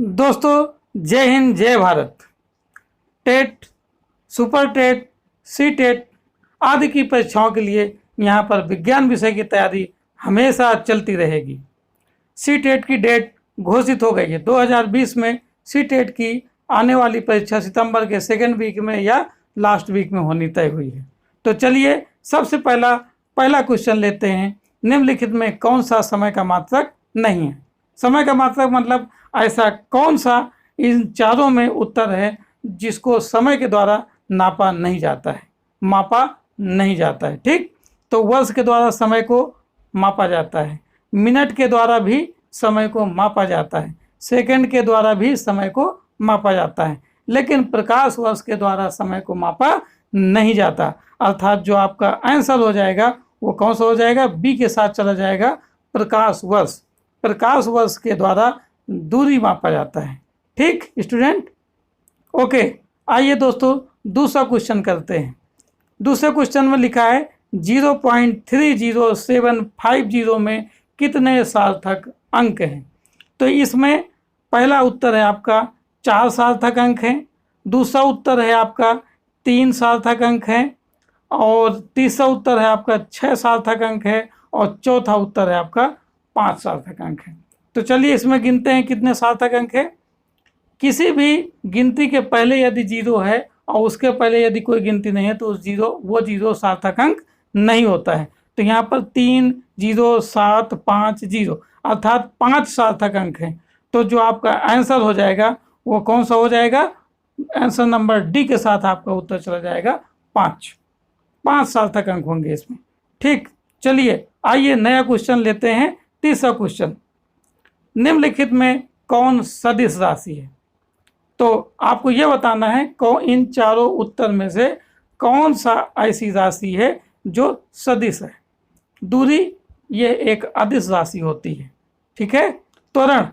दोस्तों जय हिंद जय Bharat. TET, super TET, CTET आदि की परीक्षाओं के लिए यहाँ पर विज्ञान विषय की तैयारी हमेशा चलती रहेगी। सी टेट की डेट घोषित हो गई है। 2020 में सी टेट की आने वाली परीक्षा सितंबर के सेकेंड वीक में या लास्ट वीक में होनी तय हुई है। तो चलिए सबसे पहला क्वेश्चन लेते हैं। निम्नलिखित में कौन सा समय का मात्रक नहीं है? समय का मात्रक मतलब ऐसा कौन सा इन चारों में उत्तर है जिसको समय के द्वारा नापा नहीं जाता है, मापा नहीं जाता है। ठीक, तो वर्ष के द्वारा समय को मापा जाता है, मिनट के द्वारा भी समय को मापा जाता है, सेकंड के द्वारा भी समय को मापा जाता है, लेकिन प्रकाश वर्ष के द्वारा समय को मापा नहीं जाता। अर्थात जो आपका आंसर हो जाएगा वो कौन सा हो जाएगा? बी के साथ चला जाएगा, प्रकाश वर्ष। प्रकाश वर्ष के द्वारा दूरी मापा जाता है। ठीक स्टूडेंट, ओके। आइए दोस्तों दूसरा क्वेश्चन करते हैं। दूसरे क्वेश्चन में लिखा है 0.30750 में कितने सार्थक अंक हैं? तो इसमें पहला उत्तर है आपका 4 सार्थक अंक हैं, दूसरा उत्तर है आपका 3 सार्थक अंक हैं, और तीसरा उत्तर है आपका 6 सार्थक अंक है, और चौथा उत्तर है आपका 5 सार्थक अंक है। तो चलिए इसमें गिनते हैं कितने सार्थक अंक है। किसी भी गिनती के पहले यदि 0 है और उसके पहले यदि कोई गिनती नहीं है तो वो जीरो सार्थक अंक नहीं होता है। तो यहाँ पर 3 0 7 5 0 अर्थात 5 सार्थक अंक हैं। तो जो आपका आंसर हो जाएगा वो कौन सा हो जाएगा? आंसर नंबर डी के साथ आपका उत्तर चला जाएगा 5 सार्थक अंक होंगे इसमें। ठीक, चलिए आइए नया क्वेश्चन लेते हैं। तीसरा क्वेश्चन, निम्नलिखित में कौन सदिश राशि है? तो आपको यह बताना है कौन इन चारों उत्तर में से कौन सा ऐसी राशि है जो सदिश है। दूरी ये एक अदिश राशि होती है, ठीक है। त्वरण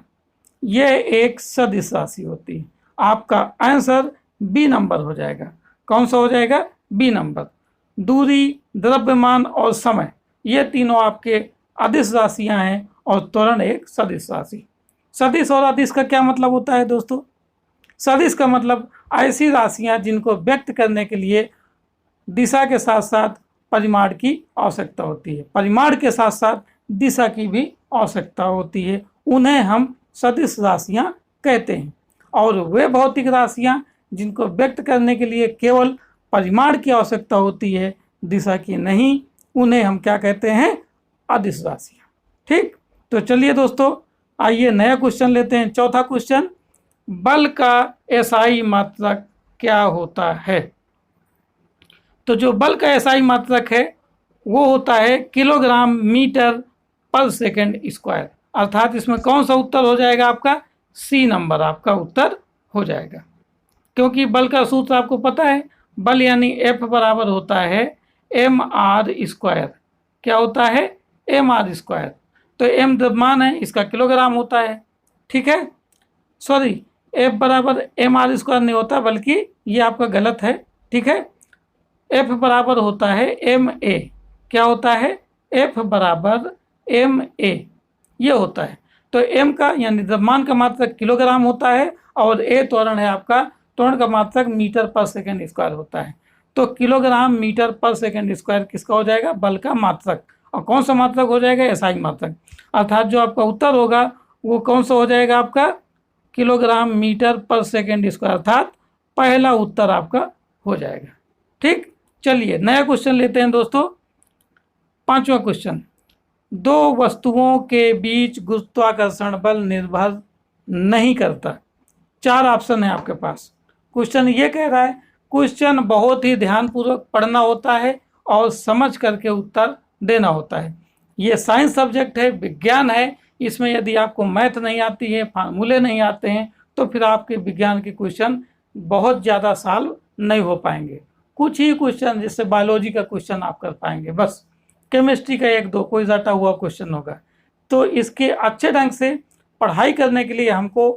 ये एक सदिश राशि होती है। आपका आंसर बी नंबर हो जाएगा। कौन सा हो जाएगा? B number. दूरी, द्रव्यमान और समय ये तीनों आपके अदिश राशियां हैं और त्वरण एक सदिश राशि। सदिश और अदिश का क्या मतलब होता है दोस्तों? सदिश का मतलब ऐसी राशियां जिनको व्यक्त करने के लिए दिशा के साथ साथ परिमाण की आवश्यकता होती है, परिमाण के साथ साथ दिशा की भी आवश्यकता होती है, उन्हें हम सदिश राशियां कहते हैं। और वे भौतिक राशियां जिनको व्यक्त करने के लिए केवल परिमाण की आवश्यकता होती है, दिशा की नहीं, उन्हें हम क्या कहते हैं? अदिश राशियां। ठीक, तो चलिए दोस्तों आइए नया क्वेश्चन लेते हैं। चौथा क्वेश्चन, बल का एसआई मात्रक क्या होता है? तो जो बल का एसआई मात्रक है वो होता है किलोग्राम मीटर पर सेकंड स्क्वायर। अर्थात इसमें कौन सा उत्तर हो जाएगा आपका? सी नंबर आपका उत्तर हो जाएगा। क्योंकि बल का सूत्र आपको पता है, बल यानी एफ बराबर होता है एम आर स्क्वायर। क्या होता है? M R square. तो एम द्रव्यमान है, इसका किलोग्राम होता है, ठीक है। सॉरी, एफ बराबर एम आर स्क्वायर नहीं होता, बल्कि ये आपका गलत है, ठीक है। एफ बराबर होता है एम ए। क्या होता है? एफ बराबर एम ए ये होता है। तो एम का यानी द्रव्यमान का मात्रक किलोग्राम होता है और ए त्वरण है आपका, त्वरण का मात्रक मीटर पर सेकेंड स्क्वायर होता है। तो किलोग्राम मीटर पर सेकेंड स्क्वायर किसका हो जाएगा? बल का मात्रक। और कौन सा मात्रक हो जाएगा? एसआई मात्रक। अर्थात जो आपका उत्तर होगा वो कौन सा हो जाएगा आपका? किलोग्राम मीटर पर सेकेंड स्क्वायर, अर्थात पहला उत्तर आपका हो जाएगा। ठीक, चलिए नया क्वेश्चन लेते हैं दोस्तों। पांचवा क्वेश्चन, दो वस्तुओं के बीच गुरुत्वाकर्षण बल निर्भर नहीं करता। 4 ऑप्शन है आपके पास। क्वेश्चन ये कह रहा है, क्वेश्चन बहुत ही ध्यानपूर्वक पढ़ना होता है और समझ करके उत्तर देना होता है। ये साइंस सब्जेक्ट है, विज्ञान है। इसमें यदि आपको मैथ नहीं आती है, फार्मूले नहीं आते हैं, तो फिर आपके विज्ञान के क्वेश्चन बहुत ज़्यादा सॉल्व नहीं हो पाएंगे। कुछ ही क्वेश्चन, जैसे बायोलॉजी का क्वेश्चन आप कर पाएंगे, बस केमिस्ट्री का 1-2 कोई रटा हुआ क्वेश्चन होगा। तो इसके अच्छे ढंग से पढ़ाई करने के लिए हमको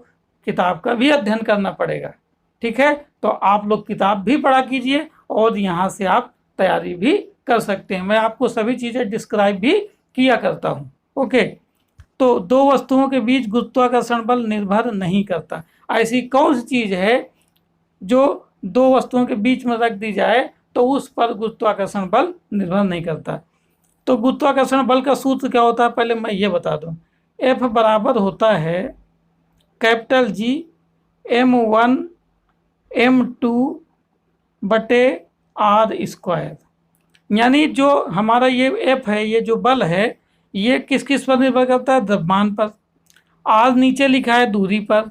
किताब का भी अध्ययन करना पड़ेगा, ठीक है। तो आप लोग किताब भी पढ़ा कीजिए और यहाँ से आप तैयारी भी कर सकते हैं। मैं आपको सभी चीज़ें डिस्क्राइब भी किया करता हूँ, ओके। तो दो वस्तुओं के बीच गुरुत्वाकर्षण बल निर्भर नहीं करता। ऐसी कौन सी चीज है जो दो वस्तुओं के बीच में रख दी जाए तो उस पर गुरुत्वाकर्षण बल निर्भर नहीं करता। तो गुरुत्वाकर्षण बल का सूत्र क्या होता है, पहले मैं ये बता दूं। F बराबर होता है कैपिटल G m1 m2 बटे r स्क्वायर। यानी जो हमारा ये F है, ये जो बल है, ये किस किस पर निर्भर करता है, द्रव्यमान पर। r नीचे लिखा है दूरी पर,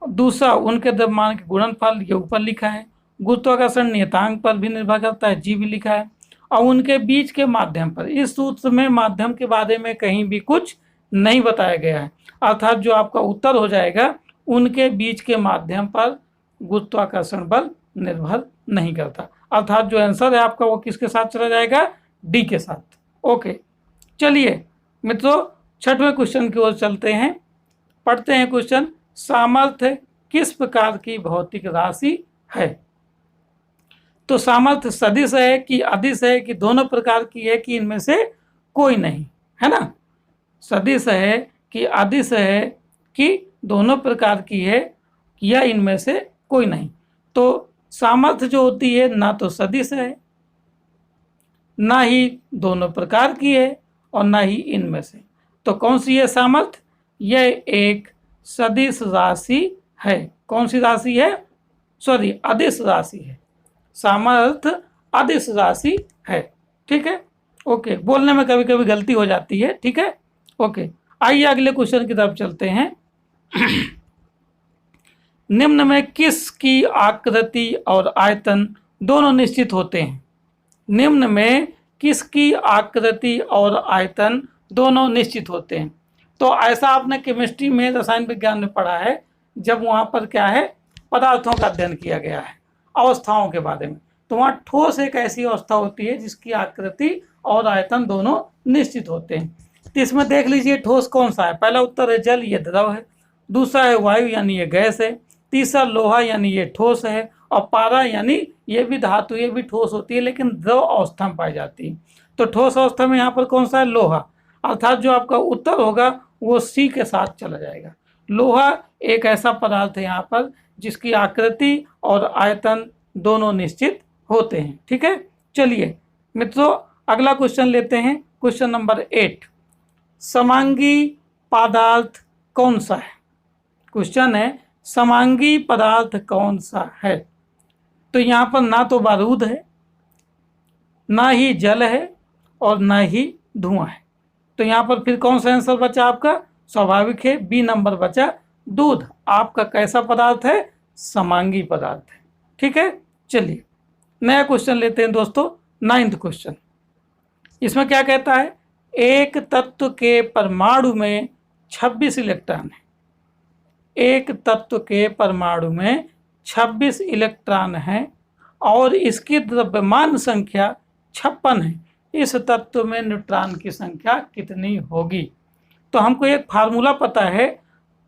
दूसरा उनके द्रव्यमान के गुणनफल ये ऊपर लिखा है। गुरुत्वाकर्षण नियतांक पर भी निर्भर करता है, जी भी लिखा है, और उनके बीच के माध्यम पर। इस सूत्र में माध्यम के बारे में कहीं भी कुछ नहीं बताया गया है, अर्थात जो आपका उत्तर हो जाएगा उनके बीच के माध्यम पर गुरुत्वाकर्षण बल निर्भर नहीं करता, अर्थात जो आंसर है आपका वो किसके साथ चला जाएगा, डी के साथ। ओके, चलिए मित्रों छठवें क्वेश्चन की ओर चलते हैं, पढ़ते हैं क्वेश्चन। सामर्थ्य किस प्रकार की भौतिक राशि है? तो सामर्थ्य सदिश है कि अदिश है कि दोनों प्रकार की है कि इनमें से कोई नहीं, है ना। सदिश है कि अदिश है कि दोनों प्रकार की है या इनमें से कोई नहीं। तो सामर्थ्य जो होती है ना तो सदिश है, ना ही दोनों प्रकार की है, और ना ही इनमें से। तो कौन सी है सामर्थ्य? यह एक सदिश राशि है। कौन सी राशि है? सॉरी, अदिश राशि है। सामर्थ्य अदिश राशि है, ठीक है। ओके, बोलने में कभी कभी गलती हो जाती है, ठीक है। ओके, आइए अगले क्वेश्चन की तरफ चलते हैं। निम्न में किसकी आकृति और आयतन दोनों निश्चित होते हैं? निम्न में किसकी आकृति और आयतन दोनों निश्चित होते हैं? तो ऐसा आपने केमिस्ट्री में, रसायन विज्ञान में पढ़ा है, जब वहाँ पर क्या है, पदार्थों का अध्ययन किया गया है, अवस्थाओं के बारे में। तो वहाँ ठोस एक ऐसी अवस्था होती है जिसकी आकृति और आयतन दोनों निश्चित होते हैं। तो इसमें देख लीजिए ठोस कौन सा है। पहला उत्तर है जल, ये द्रव है। दूसरा है वायु यानी ये गैस है। तीसरा लोहा यानी ये ठोस है। और पारा यानी ये भी धातु, ये भी ठोस होती है लेकिन द्रव अवस्था में पाई जाती है। तो ठोस अवस्था में यहाँ पर कौन सा है? लोहा। अर्थात जो आपका उत्तर होगा वो सी के साथ चला जाएगा। लोहा एक ऐसा पदार्थ है यहाँ पर जिसकी आकृति और आयतन दोनों निश्चित होते हैं, ठीक है। चलिए मित्रों अगला क्वेश्चन लेते हैं, क्वेश्चन नंबर 8। समांगी पदार्थ कौन सा है? क्वेश्चन है समांगी पदार्थ कौन सा है? तो यहाँ पर ना तो बारूद है, ना ही जल है, और ना ही धुआं है। तो यहाँ पर फिर कौन सा आंसर बचा आपका? स्वाभाविक है, बी नंबर बचा, दूध। आपका कैसा पदार्थ है? समांगी पदार्थ है, ठीक है। चलिए नया क्वेश्चन लेते हैं दोस्तों, 9th क्वेश्चन। इसमें क्या कहता है? एक तत्व के परमाणु में 26 इलेक्ट्रॉन है। एक तत्व के परमाणु में 26 इलेक्ट्रॉन हैं और इसकी द्रव्यमान संख्या 56 है। इस तत्व में न्यूट्रॉन की संख्या कितनी होगी? तो हमको एक फार्मूला पता है,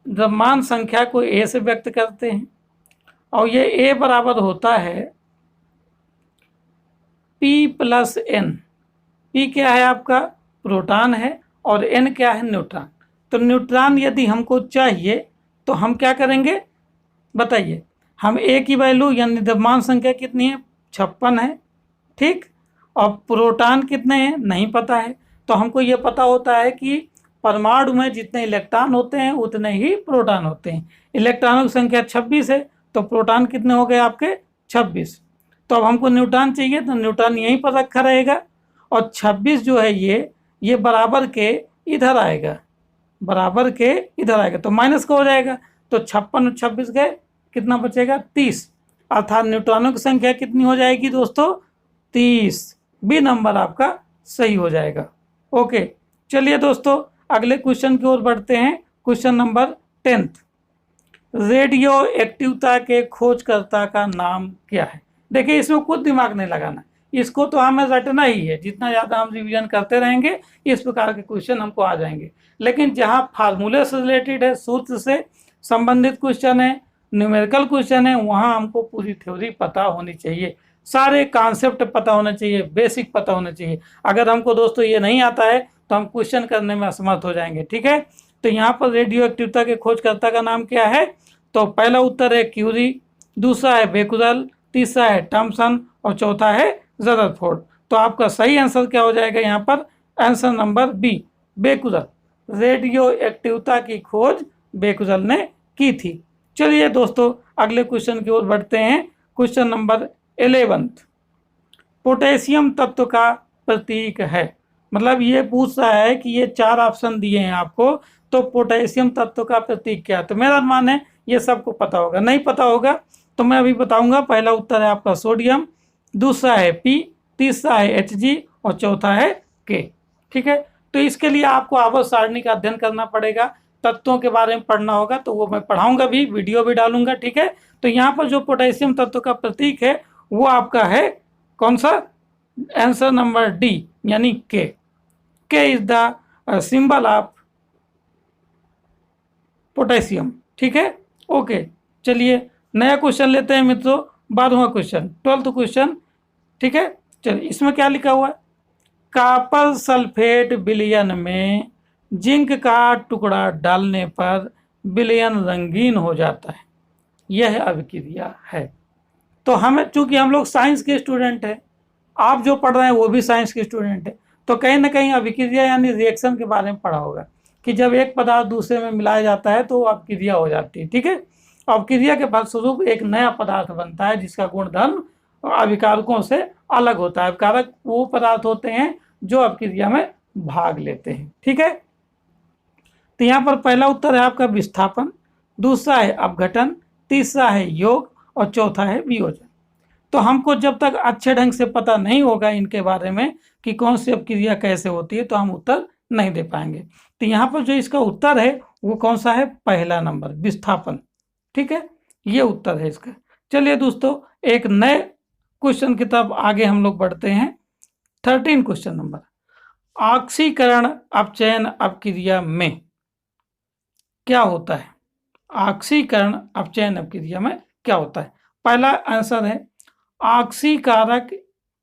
द्रव्यमान संख्या को ए से व्यक्त करते हैं, और ये ए बराबर होता है P + N। P क्या है आपका? प्रोटॉन है, और N क्या है? न्यूट्रॉन। तो न्यूट्रॉन यदि हमको चाहिए तो हम क्या करेंगे बताइए? हम ए की वैल्यू यानी द्रव्यमान संख्या कितनी है? 56 है, ठीक। और प्रोटॉन कितने हैं? नहीं पता है। तो हमको ये पता होता है कि परमाणु में जितने इलेक्ट्रॉन होते हैं उतने ही प्रोटॉन होते हैं। इलेक्ट्रॉनों की संख्या 26 है, तो प्रोटॉन कितने हो गए आपके? 26। तो अब हमको न्यूट्रॉन चाहिए, तो न्यूट्रॉन यहीं पर रखा रहेगा, और 26 जो है ये बराबर के इधर आएगा, बराबर के इधर आएगा, तो माइनस का हो जाएगा। तो 56 और 26 गए, कितना बचेगा? 30। अर्थात न्यूट्रॉनों की संख्या कितनी हो जाएगी दोस्तों? 30। बी नंबर आपका सही हो जाएगा। ओके, चलिए दोस्तों अगले क्वेश्चन की ओर बढ़ते हैं, क्वेश्चन नंबर 10th। रेडियो एक्टिवता के खोजकर्ता का नाम क्या है? देखिए इसमें कुछ दिमाग नहीं लगाना, इसको तो हमें रटना ही है। जितना ज़्यादा हम रिवीजन करते रहेंगे इस प्रकार के क्वेश्चन हमको आ जाएंगे। लेकिन जहाँ फार्मूले से रिलेटेड है, सूत्र से संबंधित क्वेश्चन है, न्यूमेरिकल क्वेश्चन है, वहाँ हमको पूरी थ्योरी पता होनी चाहिए, सारे कॉन्सेप्ट पता होना चाहिए, बेसिक पता होना चाहिए। अगर हमको दोस्तों ये नहीं आता है तो हम क्वेश्चन करने में असमर्थ हो जाएंगे। ठीक है, तो यहाँ पर रेडियो एक्टिवता के खोजकर्ता का नाम क्या है? तो पहला उत्तर है क्यूरी, दूसरा है बेकुरल, तीसरा है थॉमसन और चौथा है रदरफोर्ड। तो आपका सही आंसर क्या हो जाएगा यहाँ पर? Answer number B, Becquerel. Radio एक्टिवता की खोज बेकुरल ने की थी। चलिए दोस्तों अगले क्वेश्चन की ओर बढ़ते हैं। क्वेश्चन नंबर 11, पोटेशियम तत्व का प्रतीक है। मतलब ये पूछ रहा है कि ये 4 ऑप्शन दिए हैं आपको, तो पोटेशियम तत्व का प्रतीक क्या है? तो मेरा अनुमान है ये सबको पता होगा। नहीं पता होगा तो मैं अभी बताऊंगा। पहला उत्तर है आपका सोडियम, दूसरा है पी, तीसरा है Hg और चौथा है के। ठीक है, तो इसके लिए आपको आवर्त सारणी का अध्ययन करना पड़ेगा, तत्वों के बारे में पढ़ना होगा, तो वो मैं पढ़ाऊंगा भी, वीडियो भी डालूंगा। ठीक है, तो यहाँ पर जो पोटेशियम तत्व का प्रतीक है वो आपका है कौन सा? आंसर नंबर डी यानी के। के is the symbol of potassium. ठीक है, ओके। चलिए नया क्वेश्चन लेते हैं मित्रों, 12वां क्वेश्चन, 12th क्वेश्चन। ठीक है, चलिए इसमें क्या लिखा हुआ है? कॉपर सल्फेट विलयन में जिंक का टुकड़ा डालने पर विलयन रंगीन हो जाता है, यह अभिक्रिया है। तो हमें, चूंकि हम लोग साइंस के स्टूडेंट हैं, आप जो पढ़ रहे हैं वो भी साइंस के स्टूडेंट है, तो कहीं ना कहीं अभिक्रिया यानी रिएक्शन के बारे में पढ़ा होगा कि जब एक पदार्थ दूसरे में मिलाया जाता है तो अपक्रिया हो जाती है। ठीक है, अपक्रिया के फलस्वरूप एक नया पदार्थ बनता है जिसका गुणधर्म अभिकारकों से अलग होता है। अभिकारक वो पदार्थ होते हैं जो अपक्रिया में भाग लेते हैं। ठीक है, तो यहाँ पर पहला उत्तर है आपका विस्थापन, दूसरा है अपघटन, तीसरा है योग और चौथा है वियोजन। तो हमको जब तक अच्छे ढंग से पता नहीं होगा इनके बारे में कि कौन सी अपक्रिया कैसे होती है, तो हम उत्तर नहीं दे पाएंगे। तो यहाँ पर जो इसका उत्तर है वो कौन सा है? पहला नंबर, विस्थापन। ठीक है, ये उत्तर है इसका। चलिए दोस्तों एक नए क्वेश्चन की तरफ आगे हम लोग बढ़ते हैं। 13 क्वेश्चन नंबर, ऑक्सीकरण अपचयन अपक्रिया में क्या होता है? ऑक्सीकरण अपचयन अपक्रिया में क्या होता है? पहला आंसर है ऑक्सीकारक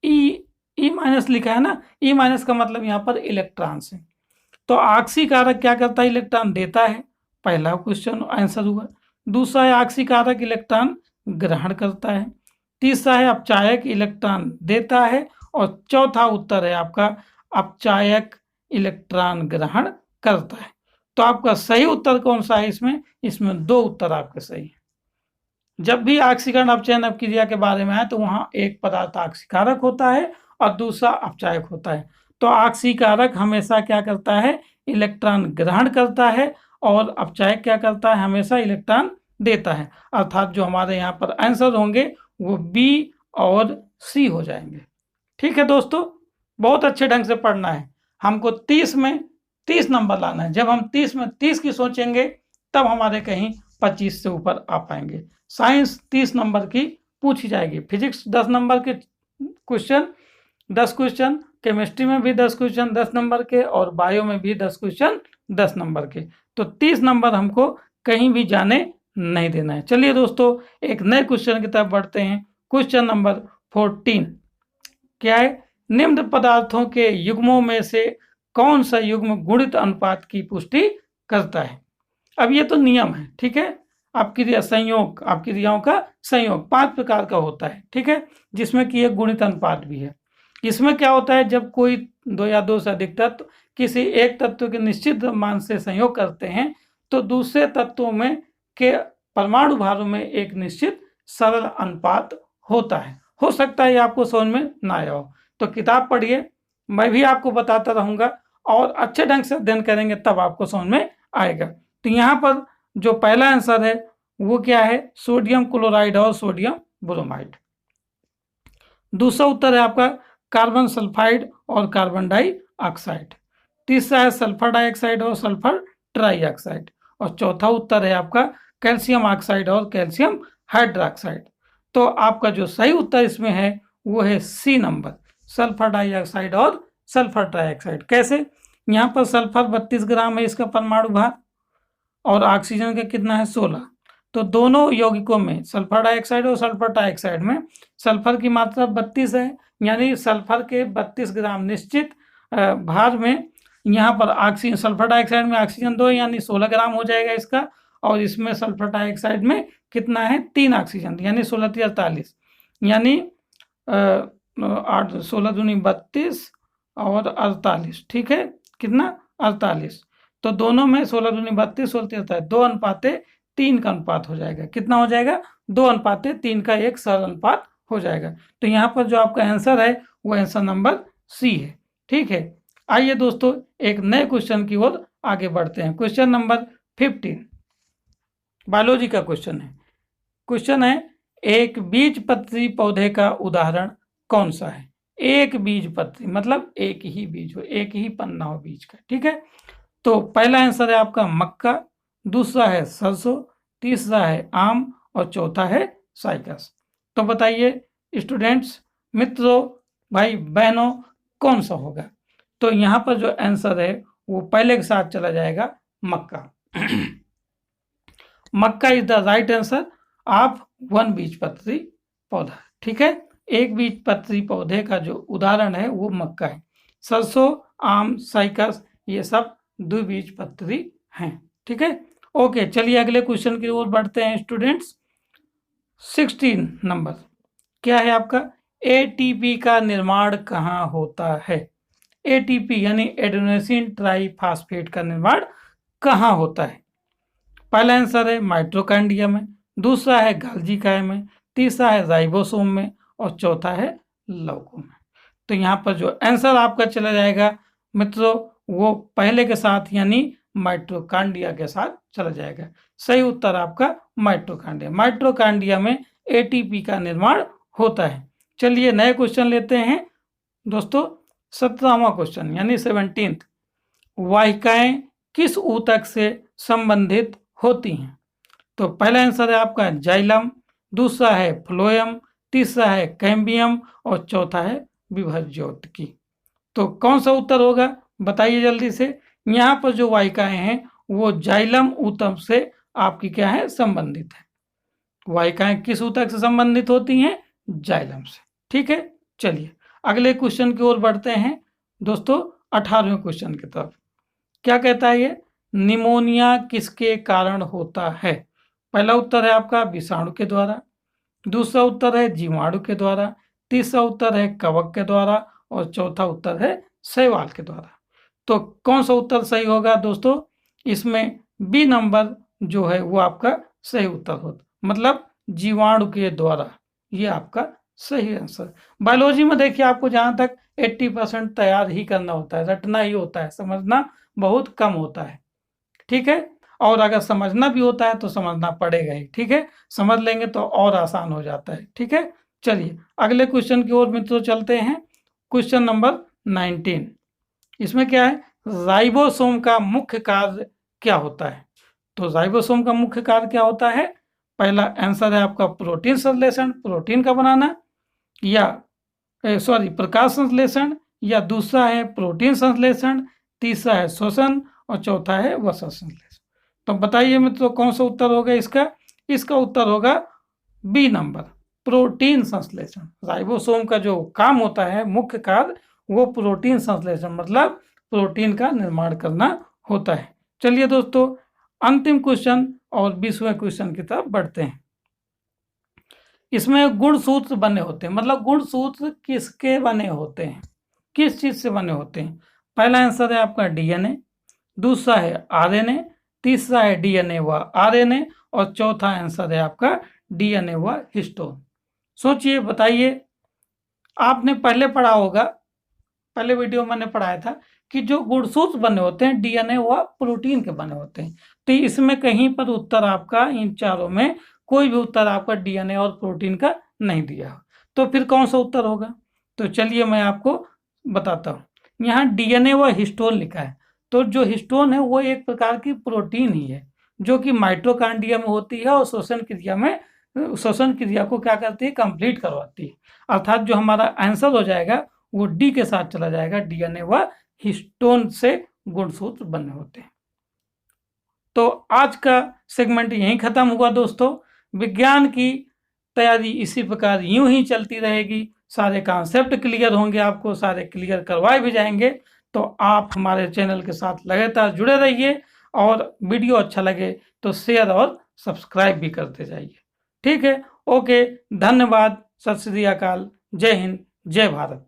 ई माइनस लिखा है ना, ई माइनस का मतलब यहाँ पर इलेक्ट्रॉन से। तो ऑक्सीकारक क्या करता है? इलेक्ट्रॉन देता है, पहला क्वेश्चन आंसर हुआ। दूसरा है ऑक्सीकारक इलेक्ट्रॉन ग्रहण करता है, तीसरा है अपचायक इलेक्ट्रॉन देता है और चौथा उत्तर है आपका अपचायक इलेक्ट्रॉन ग्रहण करता है। तो आपका सही उत्तर कौन सा है इसमें? इसमें 2 उत्तर आपके सही है। जब भी ऑक्सीकरण अपचयन अपक्रिया के बारे में आए तो वहां एक पदार्थ ऑक्सीकारक होता है और दूसरा अपचायक होता है। तो ऑक्सीकारक हमेशा क्या करता है? इलेक्ट्रॉन ग्रहण करता है और अपचायक क्या करता है? हमेशा इलेक्ट्रॉन देता है। अर्थात जो हमारे यहाँ पर आंसर होंगे वो बी और सी हो जाएंगे। ठीक है दोस्तों, बहुत अच्छे ढंग से पढ़ना है। हमको 30 में 30 नंबर लाना है। जब हम 30 में 30 की सोचेंगे तब हमारे कहीं 25 से ऊपर आ पाएंगे। साइंस 30 नंबर की पूछी जाएगी, फिजिक्स 10 नंबर के क्वेश्चन 10 क्वेश्चन, केमिस्ट्री में भी 10 क्वेश्चन 10 नंबर के और बायो में भी 10 क्वेश्चन 10 नंबर के। तो 30 नंबर हमको कहीं भी जाने नहीं देना है। चलिए दोस्तों एक नए क्वेश्चन की तरफ बढ़ते हैं। क्वेश्चन नंबर 14 क्या है? निम्न पदार्थों के युग्मों में से कौन सा युग्म गुणित अनुपात की पुष्टि करता है? अब ये तो नियम है। ठीक है, अपक्रिया संयोग, अपक्रियाओं का संयोग 5 प्रकार का होता है। ठीक है, जिसमें कि एक गुणित अनुपात भी है। इसमें क्या होता है? जब कोई 2 या 2 से अधिक तत्व किसी एक तत्व के निश्चित मान से संयोग करते हैं तो दूसरे तत्वों में के परमाणु भारों में एक निश्चित सरल अनुपात होता है। हो सकता है आपको समझ में ना आया हो, तो किताब पढ़िए, मैं भी आपको बताता रहूंगा और अच्छे ढंग से अध्ययन करेंगे तब आपको समझ में आएगा। तो यहाँ पर जो पहला आंसर है वो क्या है? सोडियम क्लोराइड और सोडियम ब्रोमाइड। दूसरा उत्तर है आपका कार्बन सल्फाइड और कार्बन डाइऑक्साइड। तीसरा है सल्फर डाइऑक्साइड और सल्फर ट्राइऑक्साइड और चौथा उत्तर है आपका कैल्शियम ऑक्साइड और कैल्शियम हाइड्रोक्साइड। तो आपका जो सही उत्तर इसमें है वो है सी नंबर, सल्फर डाइऑक्साइड और सल्फर ट्राइऑक्साइड। कैसे? यहाँ पर सल्फर 32 ग्राम है इसका परमाणु भार और ऑक्सीजन का कितना है? 16। तो दोनों यौगिकों में सल्फर डाइऑक्साइड और सल्फर ट्राइऑक्साइड में सल्फर की मात्रा 32 है, यानी सल्फर के 32 ग्राम निश्चित भार में यहाँ पर ऑक्सीजन, सल्फर डाइऑक्साइड में ऑक्सीजन 2 यानी 16 ग्राम हो जाएगा इसका, और इसमें सल्फर डाइऑक्साइड में कितना है 3 ऑक्सीजन यानी 16 × 48 यानी 8 16 दूनी 32 और 48, ठीक है, कितना 48। तो दोनों में 16 दूनी 32 16 48 2:3 का अनुपात हो जाएगा। कितना हो जाएगा 2:3 का एक सरल अनुपात हो जाएगा। तो यहाँ पर जो आपका आंसर है वो आंसर नंबर सी है, ठीक है। आइए दोस्तों एक नए क्वेश्चन की ओर आगे बढ़ते हैं। क्वेश्चन नंबर 15 बायोलॉजी का क्वेश्चन है। क्वेश्चन है एक बीजपत्री पौधे का उदाहरण कौन सा है। एक बीजपत्री मतलब एक ही बीज हो, एक ही पन्ना हो बीज का, ठीक है। तो पहला आंसर है आपका मक्का, दूसरा है सरसों, तीसरा है आम और चौथा है साइकस। तो बताइए स्टूडेंट्स, मित्रों, भाई बहनों, कौन सा होगा। तो यहाँ पर जो आंसर है वो पहले के साथ चला जाएगा मक्का। मक्का is the right answer of one बीजपत्री पौधा, ठीक है। एक बीजपत्री पौधे का जो उदाहरण है वो मक्का है। सरसों, आम, साइकस ये सब द्विबीजपत्री हैं, ठीक है। ओके, चलिए अगले क्वेश्चन की ओर बढ़ते हैं स्टूडेंट्स। 16 नंबर क्या है आपका, एटीपी का निर्माण कहाँ होता है। एटीपी यानी एडेनोसिन ट्राइफॉस्फेट का निर्माण कहाँ होता है। पहला आंसर है माइटोकॉन्ड्रिया में, दूसरा है गोल्गी काया में, तीसरा है राइबोसोम में और चौथा है लौकों में। तो यहाँ पर जो आंसर आपका चला जाएगा मित्रों वो पहले के साथ यानी माइटोकॉन्ड्रिया के साथ चला जाएगा। सही उत्तर आपका माइटोकॉन्ड्रिया। माइटोकॉन्ड्रिया में एटीपी का निर्माण होता है। चलिए नए क्वेश्चन लेते हैं दोस्तों। 17वां क्वेश्चन यानी 17th, वाहिकाएं किस ऊतक से संबंधित होती हैं। तो पहला आंसर है आपका जाइलम, दूसरा है फ्लोएम, तीसरा है कैम्बियम और चौथा है विभज्योतकी। तो कौन सा उत्तर होगा बताइए जल्दी से। यहाँ पर जो वाहिकाएं हैं वो जाइलम ऊतक से आपकी क्या है संबंधित है। वाहिकाएं किस ऊतक से संबंधित होती हैं, जाइलम से, ठीक है। चलिए अगले क्वेश्चन की ओर बढ़ते हैं दोस्तों। 18वें क्वेश्चन की तरफ क्या कहता है ये, निमोनिया किसके कारण होता है। पहला उत्तर है आपका विषाणु के द्वारा, दूसरा उत्तर है जीवाणु के द्वारा, तीसरा उत्तर है कवक के द्वारा और चौथा उत्तर है शैवाल के द्वारा। तो कौन सा उत्तर सही होगा दोस्तों, इसमें बी नंबर जो है वो आपका सही उत्तर होता, मतलब जीवाणु के द्वारा, ये आपका सही आंसर। बायोलॉजी में देखिए आपको जहाँ तक 80% तैयार ही करना होता है, रटना ही होता है, समझना बहुत कम होता है, ठीक है। और अगर समझना भी होता है तो समझना पड़ेगा ही, ठीक है। समझ लेंगे तो और आसान हो जाता है, ठीक है। चलिए अगले क्वेश्चन की ओर मित्रों चलते हैं। क्वेश्चन नंबर 19, इसमें क्या है, राइबोसोम का मुख्य कार्य क्या होता है। तो राइबोसोम का मुख्य कार्य क्या होता है। पहला आंसर है आपका प्रोटीन संश्लेषण, प्रोटीन का बनाना, या प्रकाश संश्लेषण, या दूसरा है प्रोटीन संश्लेषण, तीसरा है श्वसन और चौथा है वसा संश्लेषण। तो बताइए मित्रों कौन सा उत्तर होगा इसका। इसका उत्तर होगा बी नंबर, प्रोटीन संश्लेषण। राइबोसोम का जो काम होता है मुख्य कार्य वो प्रोटीन संश्लेषण मतलब प्रोटीन का निर्माण करना होता है। चलिए दोस्तों अंतिम क्वेश्चन और 20वें क्वेश्चन की तरफ बढ़ते हैं। इसमें गुणसूत्र बने होते हैं, मतलब गुणसूत्र किसके बने होते हैं, किस चीज से बने होते हैं। पहला आंसर है आपका डीएनए, दूसरा है आरएनए, तीसरा है डीएनए व आरएनए और चौथा आंसर है आपका डीएनए व हिस्टोन। सोचिए बताइए, आपने पहले पढ़ा होगा, पहले वीडियो मैंने पढ़ाया था कि जो गुणसूत्र बने होते हैं डीएनए व प्रोटीन के बने होते हैं। तो इसमें कहीं पर उत्तर आपका, इन चारों में कोई भी उत्तर आपका डीएनए और प्रोटीन का नहीं दिया हो, तो फिर कौन सा उत्तर होगा। तो चलिए मैं आपको बताता हूँ। यहाँ डीएनए व हिस्टोन लिखा है, तो जो हिस्टोन है वो एक प्रकार की प्रोटीन ही है जो कि माइटोकॉन्ड्रिया में होती है और श्वसन क्रिया को क्या करती है, कंप्लीट करवाती है। अर्थात जो हमारा आंसर हो जाएगा वो डी के साथ चला जाएगा, डीएनए व हिस्टोन से गुणसूत्र बने होते हैं। तो आज का सेगमेंट यहीं खत्म हुआ दोस्तों। विज्ञान की तैयारी इसी प्रकार यूं ही चलती रहेगी, सारे कॉन्सेप्ट क्लियर होंगे, आपको सारे क्लियर करवाए भी जाएंगे। तो आप हमारे चैनल के साथ लगातार जुड़े रहिए और वीडियो अच्छा लगे तो शेयर और सब्सक्राइब भी करते जाइए। ठीक है, ओके, धन्यवाद, सत श्री अकाल, जय हिंद, जय भारत।